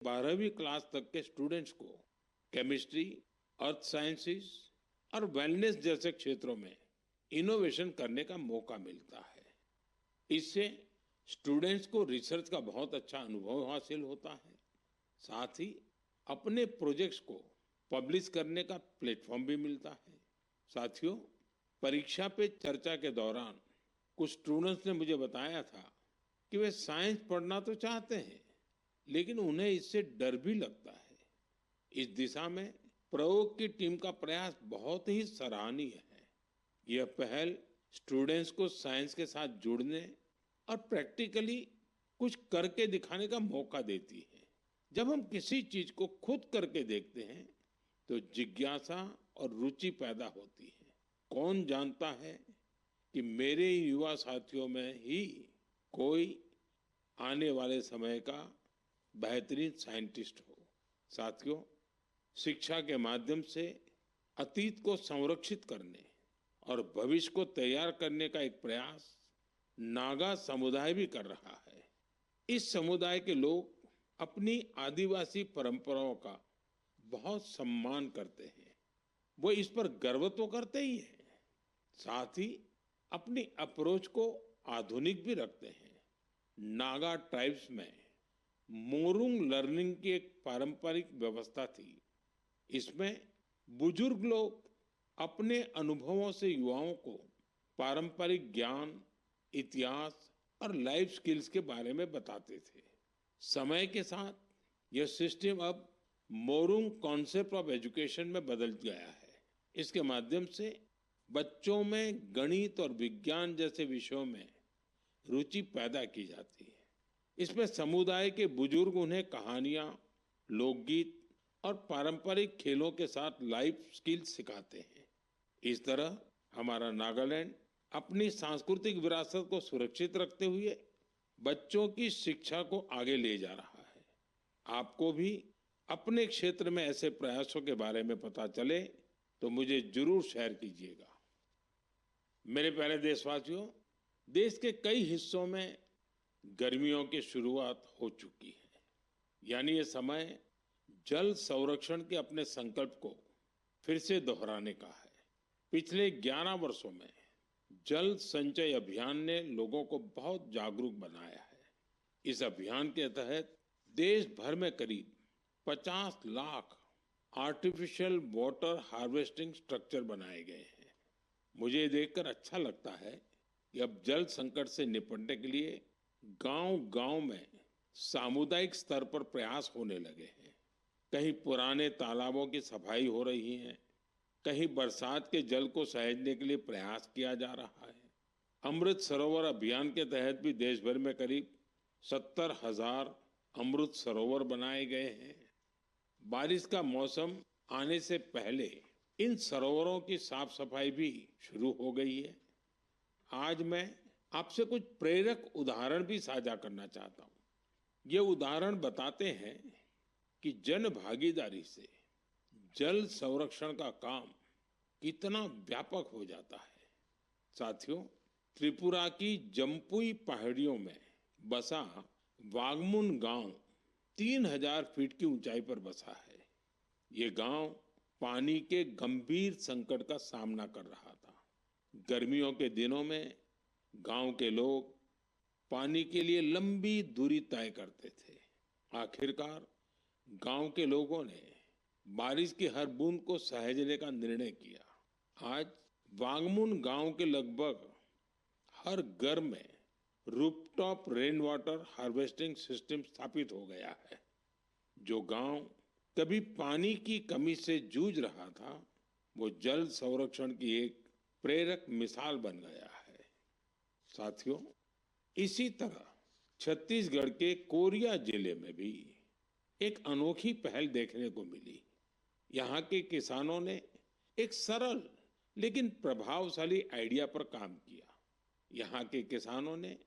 12वीं क्लास तक के स्टूडेंट्स को केमिस्ट्री, अर्थ साइंसेस और वेलनेस जैसे क्षेत्रों में इनोवेशन करने का मौका मिलता है। इससे स्टूडेंट्स को रिसर्च का बहुत अच्छा अनुभव हासिल होता है। साथ ही अपने प्रोजेक्ट्स को पब्लिश करने का प्लेटफॉर्म भी मिलता है। साथियों, परीक्षा पे चर्चा के दौरान कुछ स्टूडेंट्स ने मुझे बताया था कि वे साइंस पढ़ना तो चाहते हैं, लेकिन उन्हें इससे डर भी लगता है। इस दिशा में प्रयोग की टीम का प्रयास बहुत ही सराहनीय है। यह पहल स्टूडेंट्स को साइंस के साथ जुड़ने और प्रैक्टिकली कुछ करके दिखाने का मौका देती है। जब हम किसी चीज को खुद करके देखते हैं तो जिज्ञासा और रुचि पैदा होती है। कौन जानता है कि मेरे युवा साथियों में ही कोई आने वाले समय का बेहतरीन साइंटिस्ट हो। साथियों, शिक्षा के माध्यम से अतीत को संरक्षित करने और भविष्य को तैयार करने का एक प्रयास नागा समुदाय भी कर रहा है। इस समुदाय के लोग अपनी आदिवासी परंपराओं का बहुत सम्मान करते हैं। वो इस पर गर्व तो करते ही हैं, साथ ही अपनी अप्रोच को आधुनिक भी रखते हैं। नागा ट्राइब्स में मोरुंग लर्निंग की एक पारंपरिक व्यवस्था थी। इसमें बुजुर्ग लोग अपने अनुभवों से युवाओं को पारंपरिक ज्ञान, इतिहास और लाइफ स्किल्स के बारे में बताते थे। समय के साथ यह सिस्टम अब मोरुंग कॉन्सेप्ट ऑफ एजुकेशन में बदल गया है। इसके माध्यम से बच्चों में गणित और विज्ञान जैसे विषयों में रुचि पैदा की जाती है। इसमें समुदाय के बुजुर्ग उन्हें कहानियां, लोकगीत और पारंपरिक खेलों के साथ लाइफ स्किल्स सिखाते हैं। इस तरह हमारा नागालैंड अपनी सांस्कृतिक विरासत को सुरक्षित रखते हुए बच्चों की शिक्षा को आगे ले जा रहा है। आपको भी अपने क्षेत्र में ऐसे प्रयासों के बारे में पता चले तो मुझे जरूर शेयर कीजिएगा। मेरे प्यारे देशवासियों, देश के कई हिस्सों में गर्मियों की शुरुआत हो चुकी है। यानी ये समय जल संरक्षण के अपने संकल्प को फिर से दोहराने का है। पिछले 11 वर्षों में जल संचय अभियान ने लोगों को बहुत जागरूक बनाया है। इस अभियान के तहत देश भर में करीब 50 lakh artificial water harvesting structure बनाए गए हैं। मुझे देखकर अच्छा लगता है कि अब जल संकट से निपटने के लिए गांव-गांव में सामुदायिक स्तर पर प्रयास होने लगे हैं। कहीं पुराने तालाबों की सफाई हो रही है, कहीं बरसात के जल को सहेजने के लिए प्रयास किया जा रहा है। अमृत सरोवर अभियान के तहत भी देश भर में करीब 70,000 अमृत सरोवर बनाए गए हैं। बारिश का मौसम आने से पहले इन सरोवरों की साफ सफाई भी शुरू हो गई है। आज मैं आपसे कुछ प्रेरक उदाहरण भी साझा करना चाहता हूँ। ये उदाहरण बताते हैं कि जन भागीदारी से जल संरक्षण का काम कितना व्यापक हो जाता है। साथियों, त्रिपुरा की जम्पुई पहाड़ियों में बसा वागमुन गांव 3000 फीट की ऊंचाई पर बसा है। ये गांव पानी के गंभीर संकट का सामना कर रहा था। गर्मियों के दिनों में गांव के लोग पानी के लिए लंबी दूरी तय करते थे। आखिरकार गांव के लोगों ने बारिश की हर बूंद को सहेजने का निर्णय किया। आज वांगमुन गांव के लगभग हर घर में rooftop rain water harvesting system स्थापित हो गया है। जो गांव कभी पानी की कमी से जूझ रहा था, वो जल संरक्षण की एक प्रेरक मिसाल बन गया है। साथियों, इसी तरह छत्तीसगढ़ के कोरिया जिले में भी एक अनोखी पहल देखने को मिली। यहाँ के किसानों ने एक सरल लेकिन प्रभावशाली आइडिया पर काम किया। यहाँ के किसानों ने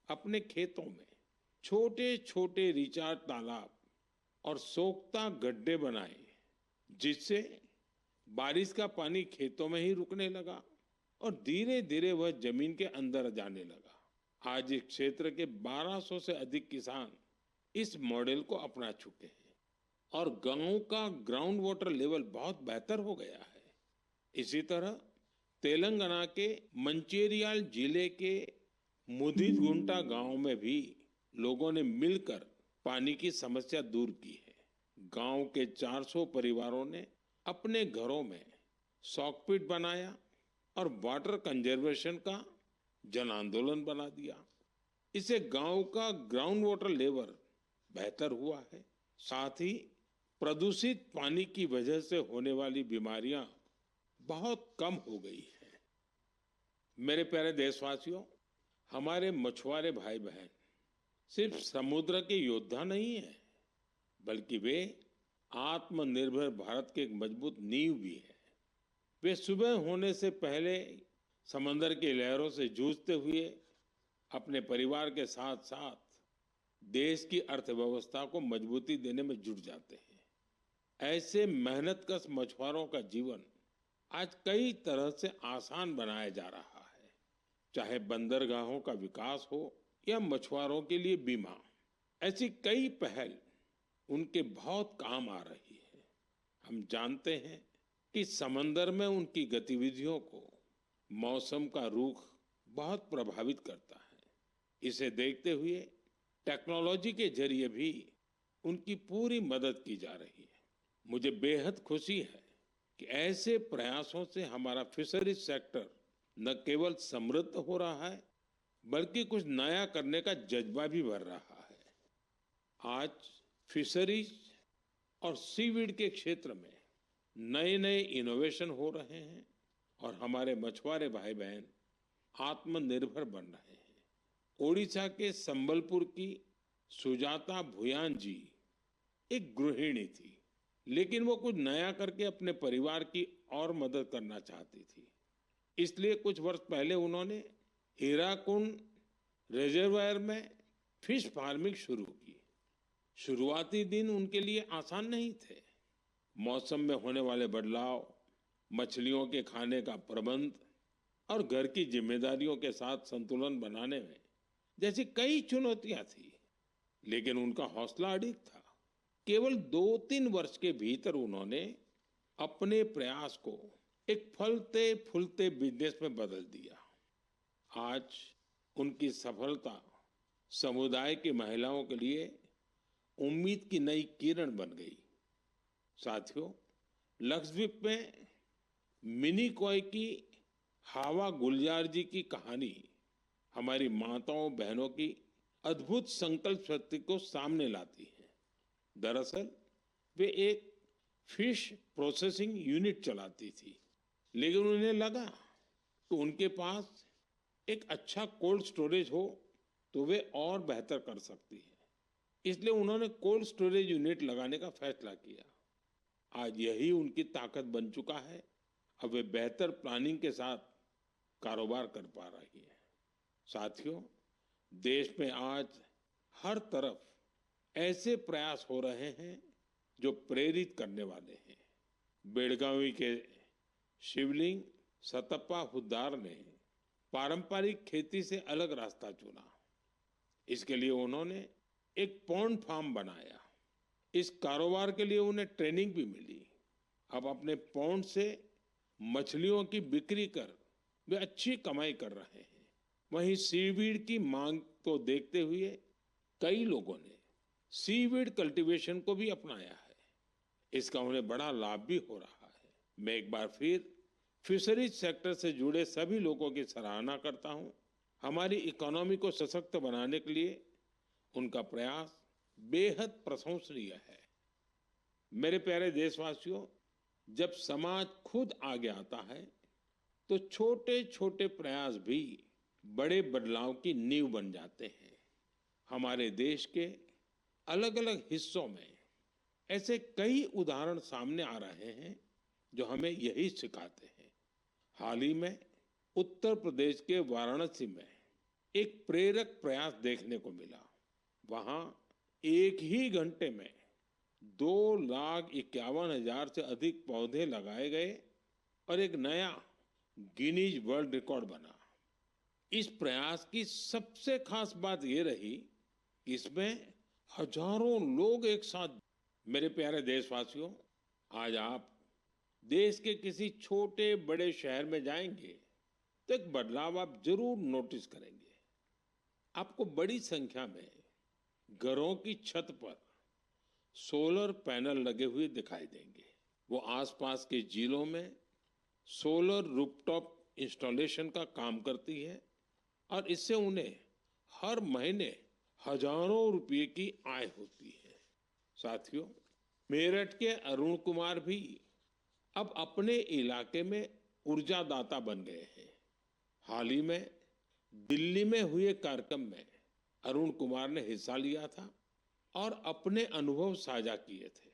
अपने खेतों में छोटे छोटे रिचार्ज तालाब और सोख्ता गड्ढे बनाए, जिससे बारिश का पानी खेतों में ही रुकने लगा और धीरे धीरे वह जमीन के अंदर जाने लगा। आज इस क्षेत्र के 1200 से अधिक किसान इस मॉडल को अपना चुके हैं। और गांव का ग्राउंड वाटर लेवल बहुत बेहतर हो गया है। इसी तरह तेलंगाना के मंचेरियाल जिले के मुदिगुंटा गांव में भी लोगों ने मिलकर पानी की समस्या दूर की है। गांव के 400 परिवारों ने अपने घरों में सॉकपिट बनाया और वाटर कंजर्वेशन का जन आंदोलन बना दिया। इससे गांव का ग्राउंड वाटर लेवल बेहतर हुआ है। साथ ही प्रदूषित पानी की वजह से होने वाली बीमारियां बहुत कम हो गई हैं। मेरे प्यारे देशवासियों, हमारे मछुआरे भाई बहन सिर्फ समुद्र के योद्धा नहीं है, बल्कि वे आत्मनिर्भर भारत के एक मजबूत नींव भी है। वे सुबह होने से पहले समंदर की लहरों से जूझते हुए अपने परिवार के साथ साथ देश की अर्थव्यवस्था को मजबूती देने में जुट जाते हैं। ऐसे मेहनतकश मछुआरों का जीवन आज कई तरह से आसान बनाया जा रहा है। चाहे बंदरगाहों का विकास हो या मछुआरों के लिए बीमा, ऐसी कई पहल उनके बहुत काम आ रही है। हम जानते हैं कि समंदर में उनकी गतिविधियों को मौसम का रुख बहुत प्रभावित करता है। इसे देखते हुए टेक्नोलॉजी के जरिए भी उनकी पूरी मदद की जा रही है। मुझे बेहद खुशी है कि ऐसे प्रयासों से हमारा फिशरीज सेक्टर न केवल समृद्ध हो रहा है, बल्कि कुछ नया करने का जज्बा भी भर रहा है। आज फिशरीज और सीवीड के क्षेत्र में नए नए इनोवेशन हो रहे हैं और हमारे मछुआरे भाई बहन आत्मनिर्भर बन रहे हैं। ओडिशा के संबलपुर की सुजाता भुयान जी एक गृहिणी थी, लेकिन वो कुछ नया करके अपने परिवार की और मदद करना चाहती थी। इसलिए कुछ वर्ष पहले उन्होंने हीराकुंड रिजर्वायर में फिश फार्मिंग शुरू की। शुरुआती दिन उनके लिए आसान नहीं थे। मौसम में होने वाले बदलाव, मछलियों के खाने का प्रबंध और घर की जिम्मेदारियों के साथ संतुलन बनाने में जैसी कई चुनौतियां थी, लेकिन उनका हौसला अडिग था। केवल 2-3 वर्ष के भीतर उन्होंने अपने प्रयास को एक फलते फूलते बिजनेस में बदल दिया। आज उनकी सफलता समुदाय की महिलाओं के लिए उम्मीद की नई किरण बन गई। साथियों, लक्षद्वीप में मिनिकॉय की हावा गुलजार जी की कहानी हमारी माताओं बहनों की अद्भुत संकल्प शक्ति को सामने लाती है। दरअसल वे एक फिश प्रोसेसिंग यूनिट चलाती थी, लेकिन उन्हें लगा कि उनके पास एक अच्छा कोल्ड स्टोरेज हो तो वे और बेहतर कर सकती है। इसलिए उन्होंने कोल्ड स्टोरेज यूनिट लगाने का फैसला किया। आज यही उनकी ताकत बन चुका है। अब वे बेहतर प्लानिंग के साथ कारोबार कर पा रही है। साथियों, देश में आज हर तरफ ऐसे प्रयास हो रहे हैं जो प्रेरित करने वाले हैं। बेलगावी के शिवलिंग सतप्पा हुद्दार ने पारंपरिक खेती से अलग रास्ता चुना। इसके लिए उन्होंने एक पॉन्ड फार्म बनाया। इस कारोबार के लिए उन्हें ट्रेनिंग भी मिली। अब अपने पॉन्ड से मछलियों की बिक्री कर वे अच्छी कमाई कर रहे हैं। वहीं सीवीड की मांग को देखते हुए कई लोगों ने सीवीड कल्टीवेशन को भी अपनाया है। इसका उन्हें बड़ा लाभ भी हो रहा है। मैं एक बार फिर फिशरीज सेक्टर से जुड़े सभी लोगों की सराहना करता हूं। हमारी इकोनॉमी को सशक्त बनाने के लिए उनका प्रयास बेहद प्रशंसनीय है। मेरे प्यारे देशवासियों, जब समाज खुद आगे आता है तो छोटे छोटे प्रयास भी बड़े बदलाव की नींव बन जाते हैं। हमारे देश के अलग अलग हिस्सों में ऐसे कई उदाहरण सामने आ रहे हैं जो हमें यही सिखाते हैं। हाल ही में उत्तर प्रदेश के वाराणसी में एक प्रेरक प्रयास देखने को मिला। वहां एक ही घंटे में 2,51,000 से अधिक पौधे लगाए गए और एक नया गिनीज वर्ल्ड रिकॉर्ड बना। इस प्रयास की सबसे खास बात यह रही कि इसमें हजारों लोग एक साथ मेरे प्यारे देशवासियों, आज आप देश के किसी छोटे बड़े शहर में जाएंगे तो एक बदलाव आप जरूर नोटिस करेंगे। आपको बड़ी संख्या में घरों की छत पर सोलर पैनल लगे हुए दिखाई देंगे। वो आसपास के जिलों में सोलर रूफटॉप इंस्टॉलेशन का काम करती है और इससे उन्हें हर महीने हजारों रुपए की आय होती है। साथियों, मेरठ के अरुण कुमार भी अब अपने इलाके में ऊर्जा दाता बन गए हैं। हाल ही में दिल्ली में हुए कार्यक्रम में अरुण कुमार ने हिस्सा लिया था और अपने अनुभव साझा किए थे।